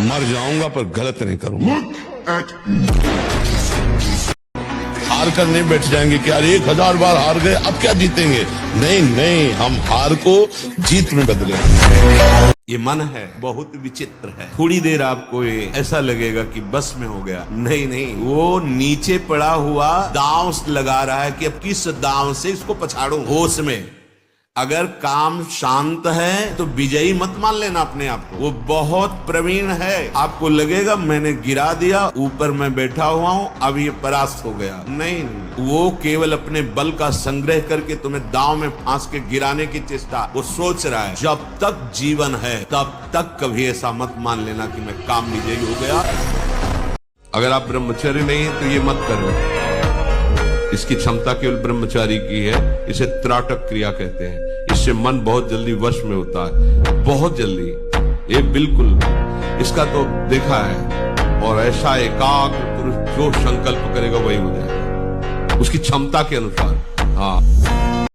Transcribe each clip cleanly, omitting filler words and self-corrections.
मर जाऊंगा पर गलत नहीं करूंगा। हार कर नहीं बैठ जाएंगे कि यार 1000 बार हार गए अब क्या जीतेंगे। नहीं नहीं, हम हार को जीत में बदलेंगे। ये मन है बहुत विचित्र है। थोड़ी देर आपको ये ऐसा लगेगा कि बस में हो गया, नहीं नहीं, वो नीचे पड़ा हुआ दांव लगा रहा है कि अब किस दांव से इसको पछाड़ूं। होश में अगर काम शांत है तो विजयी मत मान लेना अपने आप को, वो बहुत प्रवीण है। आपको लगेगा मैंने गिरा दिया, ऊपर मैं बैठा हुआ हूं, अब ये परास्त हो गया। नहीं, वो केवल अपने बल का संग्रह करके तुम्हें दांव में फांस के गिराने की चेष्टा वो सोच रहा है। जब तक जीवन है तब तक कभी ऐसा मत मान लेना कि मैं काम विजयी हो गया। अगर आप ब्रह्मचर्य नहीं है तो ये मत करो। इसकी क्षमता केवल ब्रह्मचारी की है। इसे त्राटक क्रिया कहते हैं। इससे मन बहुत जल्दी वश में होता है, बहुत जल्दी। ये बिल्कुल इसका तो देखा है। और ऐसा एकाग्र पुरुष जो संकल्प करेगा वही हो जाएगा उसकी क्षमता के अनुसार। हाँ,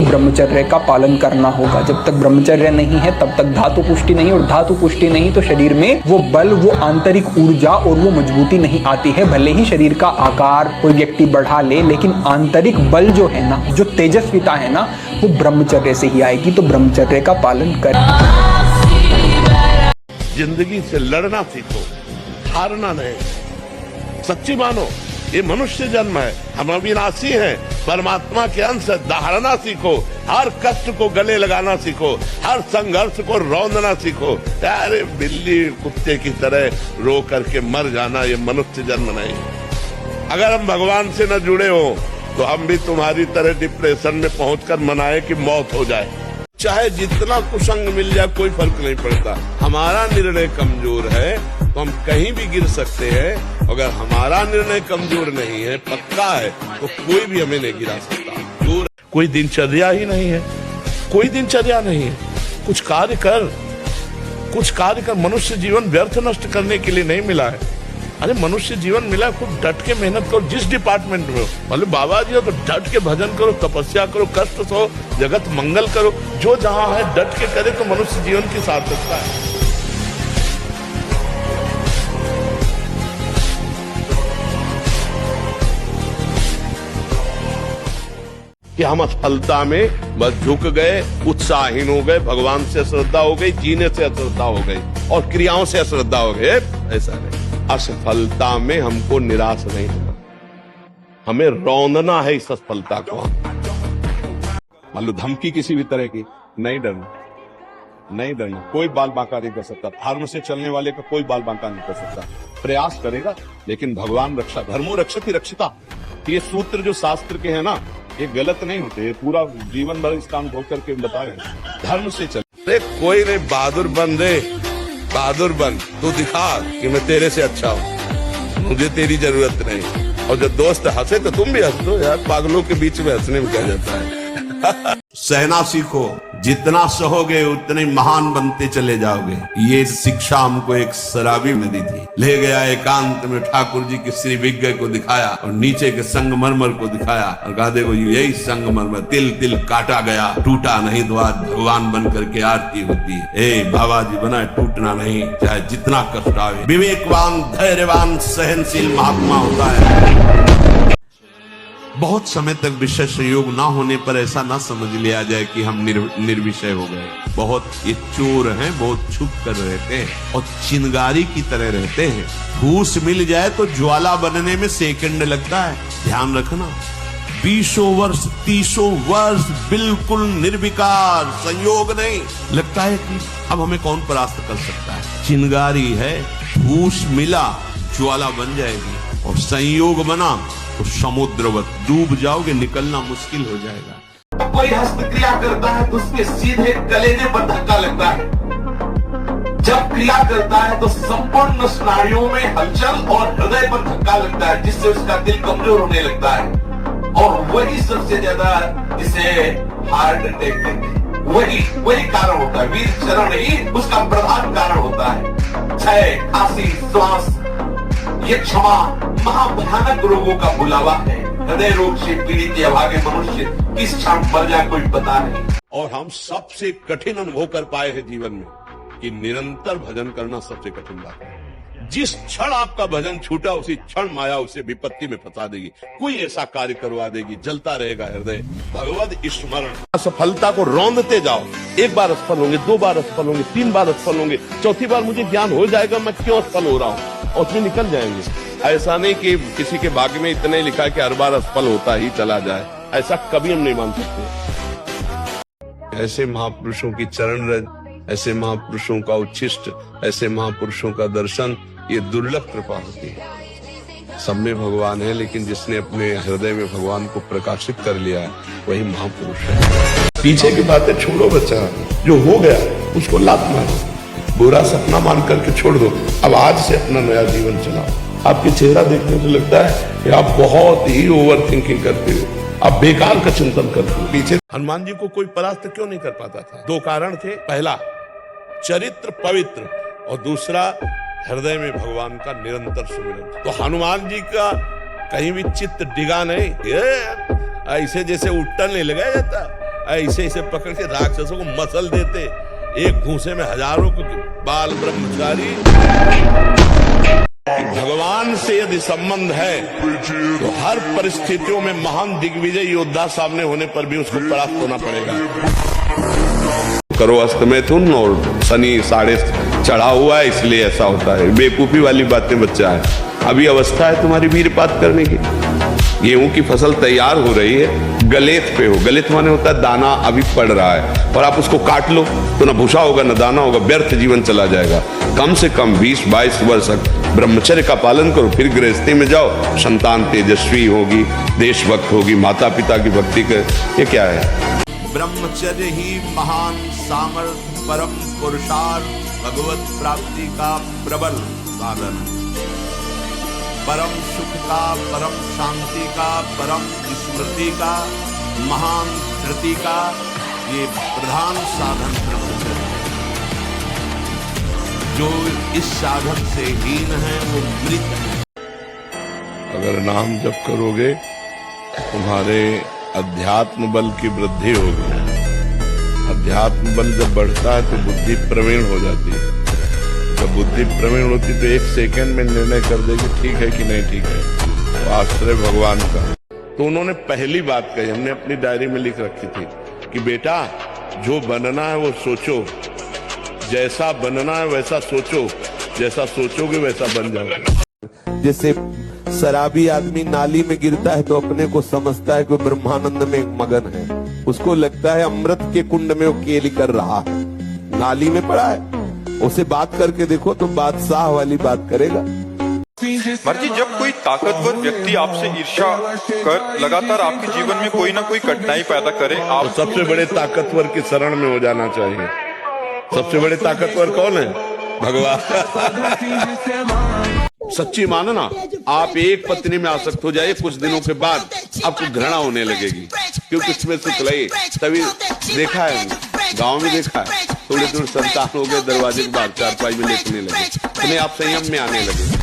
ब्रह्मचर्य का पालन करना होगा। जब तक ब्रह्मचर्य नहीं है तब तक धातु पुष्टि नहीं, और धातु पुष्टि नहीं तो शरीर में वो बल, वो आंतरिक ऊर्जा और वो मजबूती नहीं आती है। भले ही शरीर का आकार कोई व्यक्ति बढ़ा ले, लेकिन आंतरिक बल जो है ना, जो तेजस्विता है ना, वो ब्रह्मचर्य से ही आएगी। तो ब्रह्मचर्य का पालन करें। जिंदगी से लड़ना सीखो, हारना नहीं। सच्ची मानो ये मनुष्य जन्म है, हम अविनाशी हैं, परमात्मा के अंश है। दहाड़ना सीखो, हर कष्ट को गले लगाना सीखो, हर संघर्ष को रौंदना सीखो। अरे बिल्ली कुत्ते की तरह रो करके मर जाना ये मनुष्य जन्म नहीं। अगर हम भगवान से न जुड़े हो तो हम भी तुम्हारी तरह डिप्रेशन में पहुंचकर मनाए कि मौत हो जाए। चाहे जितना कुसंग मिल जाए कोई फर्क नहीं पड़ता। हमारा निर्णय कमजोर है तो हम कहीं भी गिर सकते हैं। अगर हमारा निर्णय कमजोर नहीं है, पक्का है, तो कोई भी हमें नहीं गिरा सकता। दूर कोई दिनचर्या ही नहीं है, कोई दिनचर्या नहीं है। कुछ कार्य कर, कुछ कार्य कर। मनुष्य जीवन व्यर्थ नष्ट करने के लिए नहीं मिला है। अरे मनुष्य जीवन मिला, खूब डट के मेहनत करो। जिस डिपार्टमेंट में हो, मतलब बाबा जी हो तो डट के भजन करो, तपस्या करो, कष्ट सहो, जगत मंगल करो। जो जहां है डट के करे तो मनुष्य जीवन की सार्थकता है। कि हम असफलता में बस झुक गए, उत्साहहीन हो गए, भगवान से अश्रद्धा हो गई, जीने से अश्रद्धा हो गई और क्रियाओं से अश्रद्धा हो गए। ऐसा नहीं। असफलता में हमको निराश नहीं होना, हमें रौंदना है इस असफलता को। मान लो धमकी किसी भी तरह की, नहीं डरना, नहीं डरना। कोई बाल बांका नहीं कर सकता। धर्म से चलने वाले का कोई बाल बांका नहीं कर सकता। प्रयास करेगा, लेकिन भगवान रक्षा, धर्मो रक्षति रक्षिता, ये सूत्र जो शास्त्र के हैं ना, ये गलत नहीं होते। पूरा जीवन भर इस काम को करके बता रहे। धर्म से चले, कोई नहीं, बहादुर बन दे, बहादुर बन। तू दिखा कि मैं तेरे से अच्छा हूँ, मुझे तेरी जरूरत नहीं। और जब दोस्त हंसे तो तुम भी हंस दो यार। पागलों के बीच में हंसने में क्या जाता है। सहना सीखो, जितना सहोगे उतने महान बनते चले जाओगे। ये शिक्षा हमको एक शराबी ने दी थी। ले गया एकांत में, ठाकुर जी के श्री विज्ञ को दिखाया और नीचे के संगमरमर को दिखाया और कहा देखो यही संगमरमर तिल तिल काटा गया, टूटा नहीं तो आज भगवान बन करके आरती होती है। ए बाबा जी बना, टूटना नहीं, चाहे जितना कष्ट आवे। विवेकवान, धैर्यवान, सहनशील महात्मा होता है। बहुत समय तक विषय संयोग ना होने पर ऐसा ना समझ लिया जाए कि हम निर्विषय हो गए। बहुत ये चोर हैं, बहुत छुप कर रहते हैं और चिंगारी की तरह रहते हैं। फूस मिल जाए तो ज्वाला बनने में सेकंड लगता है। ध्यान रखना, 20 वर्ष 30 वर्ष बिल्कुल निर्विकार, संयोग नहीं। लगता है कि अब हमें कौन परास्त कर सकता है। चिंगारी है, फूस मिला ज्वाला बन जाएगी, और संयोग बना तो समुद्रवत डूब जाओगे, निकलना मुश्किल हो जाएगा। कोई हस्त क्रिया करता है तो उसके सीधे कलेजे पर धक्का लगता है। जब क्रिया करता है तो संपूर्ण स्नायुओं में हलचल और हृदय पर धक्का लगता है, जिससे उसका दिल कमजोर होने लगता है। और वही सबसे ज्यादा जिसे हार्ट अटैक कहते हैं, वही कारण होता है। वीर चरण ही उसका प्रधान कारण होता है। क्षय, खांसी, श्वास, ये क्षमा महाभयानक रोगों का बुलावा है। हृदय रोग से पीड़ित अभागे मनुष्य किस क्षण मर जाए कोई पता नहीं। और हम सबसे कठिन अनुभव कर पाए हैं जीवन में कि निरंतर भजन करना सबसे कठिन बात है। जिस क्षण आपका भजन छूटा उसी क्षण माया उसे विपत्ति में फंसा देगी, कोई ऐसा कार्य करवा देगी, जलता रहेगा हृदय। भगवद स्मरण, असफलता को रौंदते जाओ। एक बार असफल होंगे, 2 बार असफल होंगे, 3 बार असफल होंगे, चौथी बार मुझे ज्ञान हो जाएगा मैं क्यों असफल हो रहा हूँ, और उसमें निकल जाएंगे। ऐसा नहीं कि किसी के भाग्य में इतना ही लिखा है कि हर बार असफल होता ही चला जाए, ऐसा कभी हम नहीं मान सकते। ऐसे महापुरुषों की चरण रज, ऐसे महापुरुषों का उच्छिष्ट, ऐसे महापुरुषों का दर्शन, ये दुर्लभ कृपा होती है। सब में भगवान है, लेकिन जिसने अपने हृदय में भगवान को प्रकाशित कर लिया है वही महापुरुष है। पीछे की बातें छोड़ो बच्चा, जो हो गया उसको लात मारो, बुरा सपना मान करके छोड़ दो। अब आज से अपना नया जीवन चलाओ। आपके चेहरा देखने से लगता है कि आप बहुत ही ओवर थिंकिंग करते हो, आप बेकार का चिंतन करते हो। पीछे हनुमान जी को कोई परास्त क्यों नहीं कर पाता था? 2 कारण थे। पहला, चरित्र पवित्र, और दूसरा, हृदय में भगवान का निरंतर सुमिरन। तो हनुमान जी का कहीं भी चित्त डिगा नहीं, ऐसे जैसे उट्टन नहीं लगाया जाता, ऐसे ऐसे पकड़ के राक्षसों को मसल देते। एक घूंसे में हजारों को बाल ब्रह्मचारी। भगवान से यदि संबंध है तो हर परिस्थितियों में महान दिग्विजय योद्धा सामने होने पर भी उसको परास्त होना पड़ेगा। करो अस्तमैथुन और शनि 6.5 चढ़ा हुआ है, इसलिए ऐसा होता है। बेवकूफी वाली बातें बच्चा है। अभी अवस्था है तुम्हारी वीरपात करने की। गेहूं की फसल तैयार हो रही है, गलेत पे हो। गलेत माने होता है दाना अभी पड़ रहा है, और आप उसको काट लो तो ना भूसा होगा ना दाना होगा, व्यर्थ जीवन चला जाएगा। कम से कम 20-22 वर्ष तक ब्रह्मचर्य का पालन करो, फिर गृहस्थी में जाओ। संतान तेजस्वी होगी, देशभक्त होगी, माता पिता की भक्ति कर। ये क्या है? ब्रह्मचर्य ही महान सामर्थ्य, परम पुरुषार्थ, भगवत प्राप्ति का प्रबल साधन, परम सुख का, परम शांति का, परम स्मृति का, महान धृति का ये प्रधान साधन ब्रह्मचर्य है। जो इस साधन से हीन है वो मृत है। अगर नाम जप करोगे तुम्हारे अध्यात्म बल की वृद्धि होगी। अध्यात्म बल जब बढ़ता है तो बुद्धि प्रवीण हो जाती है। जब बुद्धि प्रवीण होती तो 1 सेकंड में निर्णय कर देगी ठीक है कि नहीं ठीक है। तो आश्रय भगवान का। तो उन्होंने पहली बात कही, हमने अपनी डायरी में लिख रखी थी कि बेटा जो बनना है वो सोचो, जैसा बनना है वैसा सोचो, जैसा सोचोगे वैसा बन जाओगे। जैसे शराबी आदमी नाली में गिरता है तो अपने को समझता है कि ब्रह्मानंद में मगन है, उसको लगता है अमृत के कुंड में वो केली कर रहा है, नाली में पड़ा है। उसे बात करके देखो तो बादशाह वाली बात करेगा। मर्जी, जब कोई ताकतवर व्यक्ति आपसे ईर्ष्या कर लगातार आपके जीवन में कोई ना कोई कठिनाई पैदा करे, आप सबसे बड़े ताकतवर की शरण में हो जाना चाहिए। सबसे बड़े ताकतवर कौन है? भगवान। सच्ची मानना, आप एक पत्नी में आसक्त हो जाए, कुछ दिनों के बाद आपको घृणा होने लगेगी, क्योंकि उसमें से चलाई। तभी देखा है, गांव में देखा है, थोड़े दूर संतान हो गए, दरवाजे के बाहर चारपाई में लेटने लगे, अपने आप संयम में आने लगे।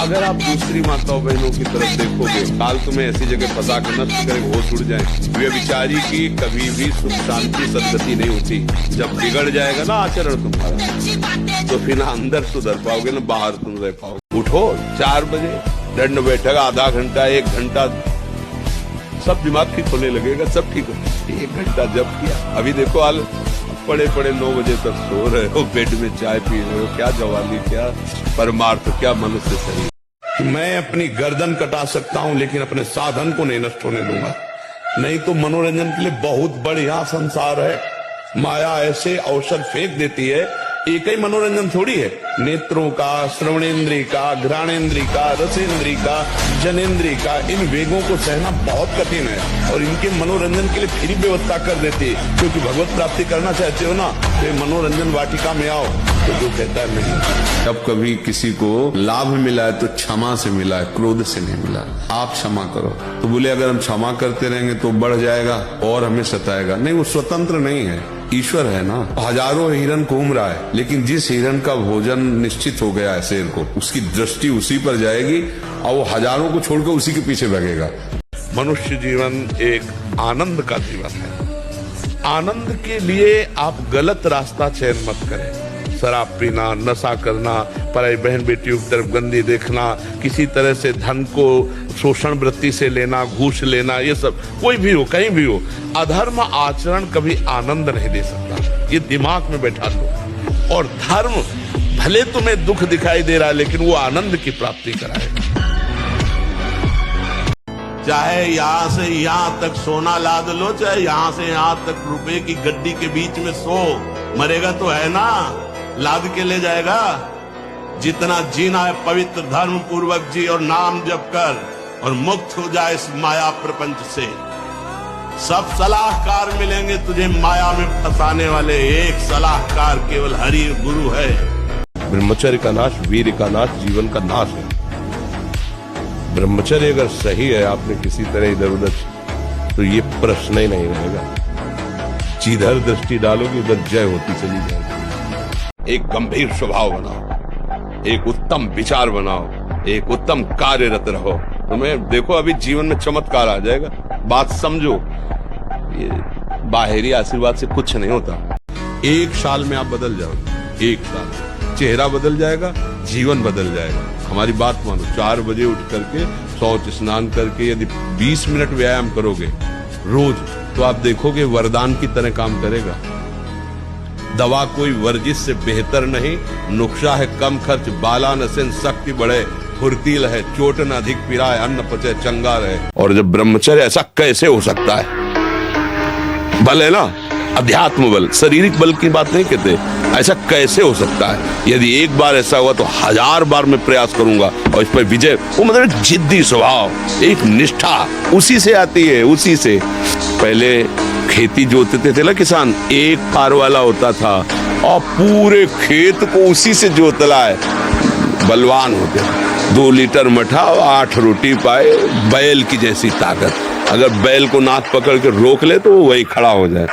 अगर आप दूसरी माताओं बहनों की तरफ देखोगे, काल तुम्हें ऐसी जगह फंसा कर नष्ट करे, होश उड़ जाए। व्यभिचारी की कभी भी सुख शांति सद्गति नहीं होती। जब बिगड़ जाएगा ना आचरण तुम्हारा, तो फिर ना अंदर सुधर पाओगे ना बाहर तुम रह पाओगे। उठो 4 बजे, दंड बैठक आधा घंटा 1 घंटा, सब दिमाग ठीक होने लगेगा, सब ठीक हो। 1 घंटा जब किया, अभी देखो हाल, पड़े 9 बजे तक सो रहे हो, बेड में चाय पी रहे हो। क्या जवानी, क्या परमार्थ, क्या मनुष्य शरीर। मैं अपनी गर्दन कटा सकता हूं लेकिन अपने साधन को नहीं नष्ट होने दूंगा। नहीं तो मनोरंजन के लिए बहुत बढ़िया संसार है। माया ऐसे अवसर फेंक देती है, एक ही मनोरंजन थोड़ी है। नेत्रों का, श्रवणेन्द्रिय का, घ्राणेन्द्रिय का, रसेन्द्रिय का, जनेन्द्रिय का, इन वेगों को सहना बहुत कठिन है, और इनके मनोरंजन के लिए फिर व्यवस्था कर देती है। क्योंकि भगवत प्राप्ति करना चाहते हो ना, तो मनोरंजन वाटिका में आओ। तो जो कहता है नहीं। जब कभी किसी को लाभ मिला है तो क्षमा से मिला है, क्रोध से नहीं मिला। आप क्षमा करो। तो बोले अगर हम क्षमा करते रहेंगे तो बढ़ जाएगा और हमें सताएगा। नहीं, वो स्वतंत्र नहीं है, ईश्वर है ना। हजारों हिरन घूम रहा है, लेकिन जिस हिरन का भोजन निश्चित हो गया है शेर को, उसकी दृष्टि उसी पर जाएगी और वो हजारों को छोड़कर उसी के पीछे भागेगा। मनुष्य जीवन एक आनंद का जीवन है। आनंद के लिए आप गलत रास्ता चयन मत करें। शराब पीना, नशा करना, पराई बहन बेटियों की तरफ गंदी देखना, किसी तरह से धन को शोषण वृत्ति से लेना, घूस लेना, ये सब कोई भी हो, कहीं भी हो, अधर्म आचरण कभी आनंद नहीं दे सकता। ये दिमाग में बैठा दो। और धर्म भले तुम्हें दुख दिखाई दे रहा है, लेकिन वो आनंद की प्राप्ति कराएगा। चाहे यहां से यहां तक सोना लाद लो, चाहे यहां से यहां तक रुपए की गड्डी के बीच में सो, मरेगा तो है ना, लाद के ले जाएगा। जितना जीना है पवित्र धर्म पूर्वक जी और नाम जप कर, और मुक्त हो जाए इस माया प्रपंच से। सब सलाहकार मिलेंगे तुझे माया में फंसाने वाले, एक सलाहकार केवल हरि गुरु है। ब्रह्मचर्य का नाश वीर का नाश, जीवन का नाश है। ब्रह्मचर्य अगर सही है, आपने किसी तरह इधर उधर, तो ये प्रश्न ही नहीं रहेगा। जिधर दृष्टि डालोगे उधर जय होती चली जाएगी। एक गंभीर स्वभाव बनाओ, एक उत्तम विचार बनाओ, एक उत्तम कार्यरत रहो, तुम्हें देखो अभी जीवन में चमत्कार आ जाएगा। बात समझो, ये बाहरी आशीर्वाद से कुछ नहीं होता। एक साल में आप बदल जाओगे, एक साल चेहरा बदल जाएगा, जीवन बदल जाएगा। हमारी बात मानो, 4 बजे उठ करके शौच स्नान करके यदि 20 मिनट व्यायाम करोगे रोज, तो आप देखोगे वरदान की तरह काम करेगा। दवा कोई वर्जिश से बेहतर नहीं, नुक्शा है कम खर्च, बाला नसेन शक्ति बढ़े, फुर्तील है चोट न अधिक पिराए, अन्न पचे चंगा रहे। और जब ब्रह्मचर्य, ऐसा कैसे हो सकता है? बल है ना, अध्यात्म बल, शारीरिक बल की बात नहीं कहते। ऐसा कैसे हो सकता है? यदि एक बार ऐसा हुआ तो 1000 बार मैं प्रयास करूंगा और इस पर विजय। वो मतलब जिद्दी स्वभाव, एक निष्ठा उसी से आती है, उसी से। पहले खेती जोतते थे ना किसान, एक फार वाला होता था और पूरे खेत को उसी से जोतला है, बलवान होते। 2 लीटर मठा और 8 रोटी पाए, बैल की जैसी ताकत। अगर बैल को नाथ पकड़ के रोक ले तो वो वही खड़ा हो जाए।